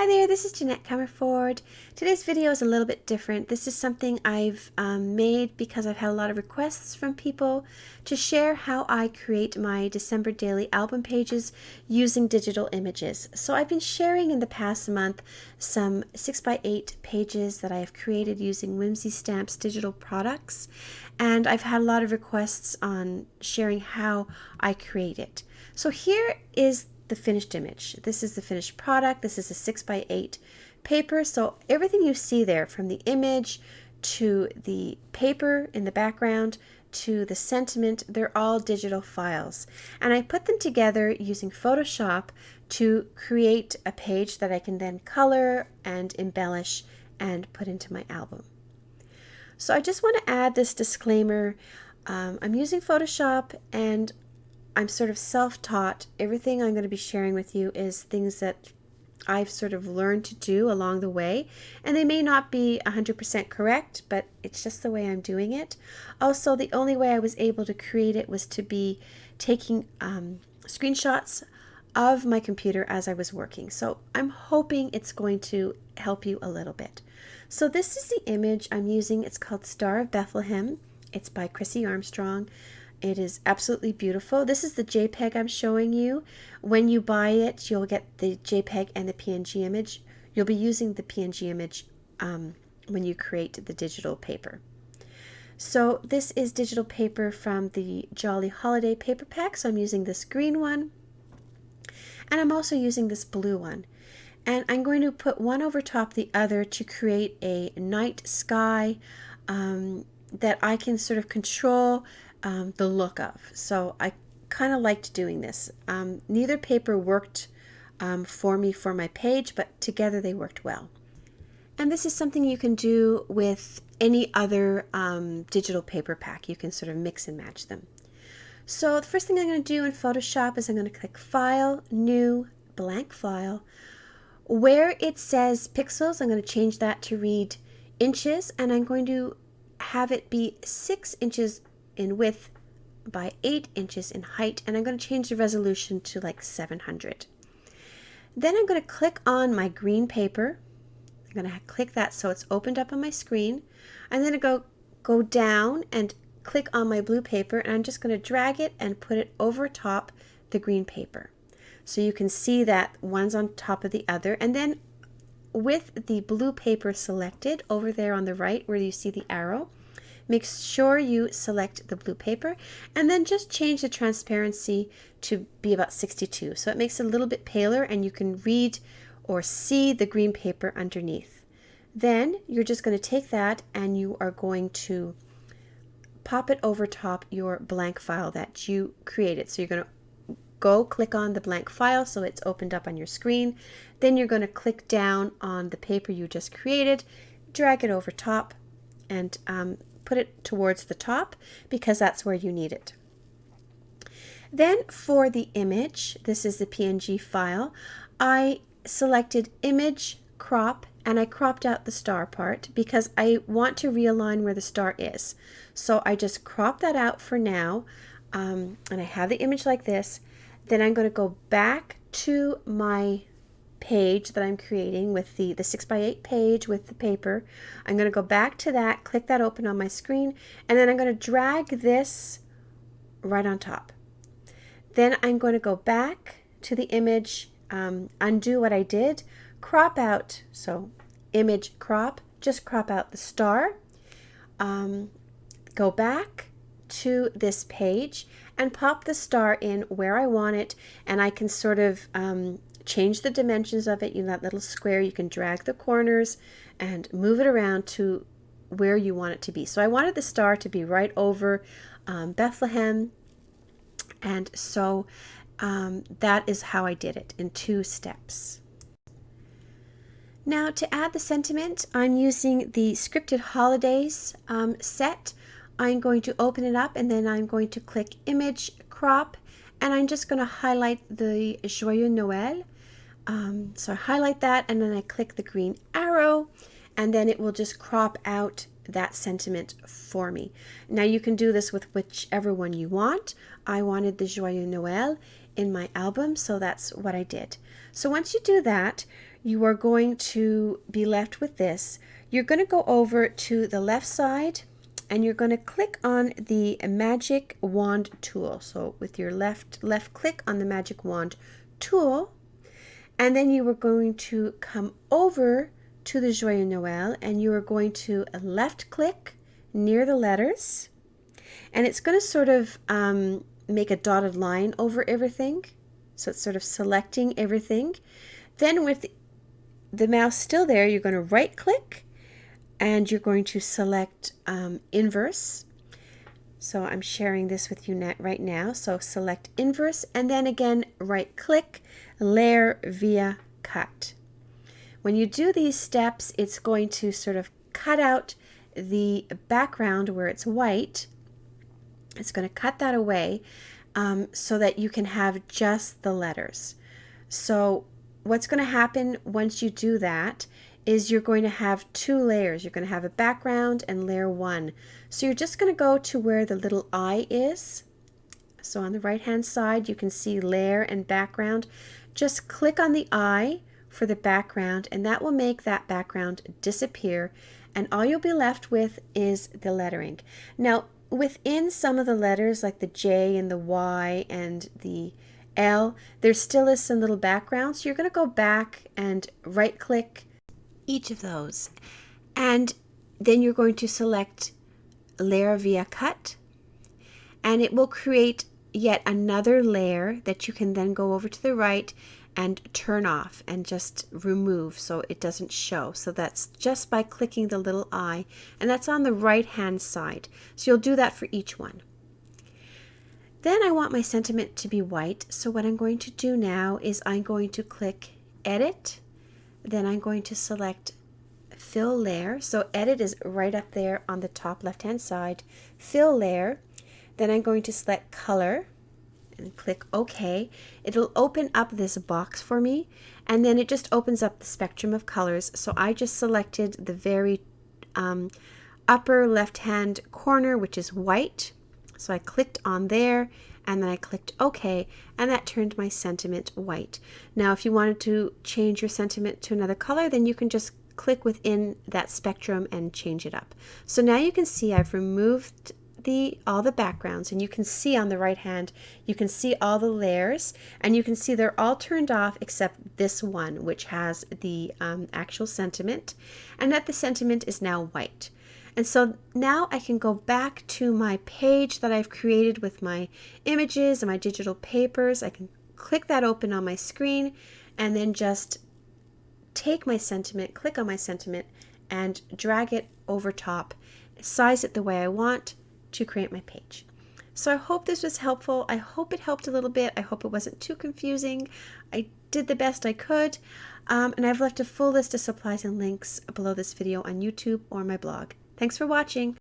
Hi there, this is Jeanette Comerford. Today's video is a little bit different. This is something I've made because I've had a lot of requests from people to share how I create my December daily album pages using digital images. So I've been sharing in the past month some 6x8 pages that I have created using Whimsy Stamps digital products, and I've had a lot of requests on sharing how I create it. So here is the finished image. This is the finished product. This is a 6x8 paper. So everything you see there, from the image to the paper in the background to the sentiment, they're all digital files. And I put them together using Photoshop to create a page that I can then color and embellish and put into my album. So I just want to add this disclaimer. I'm using Photoshop and I'm sort of self-taught. Everything I'm going to be sharing with you is things that I've sort of learned to do along the way, and they may not be 100% correct, but it's just the way I'm doing it. Also, the only way I was able to create it was to be taking screenshots of my computer as I was working. So I'm hoping it's going to help you a little bit. So this is the image I'm using. It's called Star of Bethlehem. It's by Chrissy Armstrong. It is absolutely beautiful. This is the JPEG I'm showing you. When you buy it, you'll get the JPEG and the PNG image. You'll be using the PNG image when you create the digital paper. So this is digital paper from the Jolly Holiday paper pack. So I'm using this green one, and I'm also using this blue one. And I'm going to put one over top the other to create a night sky that I can sort of control the look of. So I kind of liked doing this. Neither paper worked for me for my page, but together they worked well. And this is something you can do with any other digital paper pack. You can sort of mix and match them. So the first thing I'm going to do in Photoshop is I'm going to click File, New, Blank File. Where it says pixels, I'm going to change that to read inches, and I'm going to have it be 6 inches in width by 8 inches in height, and I'm going to change the resolution to like 700. Then I'm going to click on my green paper. I'm going to click that so it's opened up on my screen. I'm going to go down and click on my blue paper, and I'm just going to drag it and put it over top the green paper. So you can see that one's on top of the other, and then with the blue paper selected over there on the right where you see the arrow, make sure you select the blue paper, and then just change the transparency to be about 62. So it makes it a little bit paler and you can read or see the green paper underneath. Then you're just going to take that and you are going to pop it over top your blank file that you created. So you're going to go click on the blank file so it's opened up on your screen. Then you're going to click down on the paper you just created, drag it over top, and put it towards the top because that's where you need it. Then for the image, this is the PNG file, I selected Image, Crop, and I cropped out the star part because I want to realign where the star is. So I just crop that out for now, and I have the image like this. Then I'm going to go back to my page that I'm creating with the 6x8 page with the paper. I'm going to go back to that, click that open on my screen, and then I'm going to drag this right on top. Then I'm going to go back to the image, undo what I did, crop out, so image crop, just crop out the star, go back to this page and pop the star in where I want it, and I can sort of change the dimensions of it. In that little square, you can drag the corners and move it around to where you want it to be. So I wanted the star to be right over Bethlehem, and so that is how I did it in 2 steps. Now to add the sentiment, I'm using the Scripted Holidays set. I'm going to open it up, and then I'm going to click Image, Crop, and I'm just going to highlight the Joyeux Noël. So I highlight that, and then I click the green arrow, and then it will just crop out that sentiment for me. Now you can do this with whichever one you want. I wanted the Joyeux Noël in my album, so that's what I did. So once you do that, you are going to be left with this. You're going to go over to the left side and you're going to click on the magic wand tool. So with your left click on the magic wand tool, and then you are going to come over to the Joyeux Noël and you are going to left click near the letters, and it's going to sort of make a dotted line over everything. So it's sort of selecting everything. Then with the mouse still there, you're going to right click and you're going to select inverse. So I'm sharing this with you right now. So select inverse and then again right click, layer via cut. When you do these steps, it's going to sort of cut out the background where it's white. It's going to cut that away so that you can have just the letters. So what's going to happen once you do that is you're going to have two layers. You're going to have a background and layer one. So you're just going to go to where the little I is. So on the right hand side you can see layer and background. Just click on the I for the background and that will make that background disappear, and all you'll be left with is the lettering. Now within some of the letters like the J and the Y and the L, there still is some little background, so you're going to go back and right click each of those, and then you're going to select layer via cut, and it will create yet another layer that you can then go over to the right and turn off and just remove so it doesn't show. So that's just by clicking the little I, and that's on the right hand side. So you'll do that for each one. Then I want my sentiment to be white, so what I'm going to do now is I'm going to click edit, then I'm going to select fill layer. So edit is right up there on the top left hand side, fill layer, then I'm going to select color and click OK. It'll open up this box for me, and then it just opens up the spectrum of colors. So I just selected the very upper left hand corner, which is white. So I clicked on there and then I clicked OK, and that turned my sentiment white. Now if you wanted to change your sentiment to another color, then you can just click within that spectrum and change it up. So now you can see I've removed all the backgrounds, and you can see on the right hand you can see all the layers, and you can see they're all turned off except this one, which has the actual sentiment, and that the sentiment is now white. And so now I can go back to my page that I've created with my images and my digital papers. I can click that open on my screen and then just take my sentiment, click on my sentiment and drag it over top, size it the way I want to create my page. So I hope this was helpful. I hope it helped a little bit. I hope it wasn't too confusing. I did the best I could, and I've left a full list of supplies and links below this video on YouTube or my blog. Thanks for watching.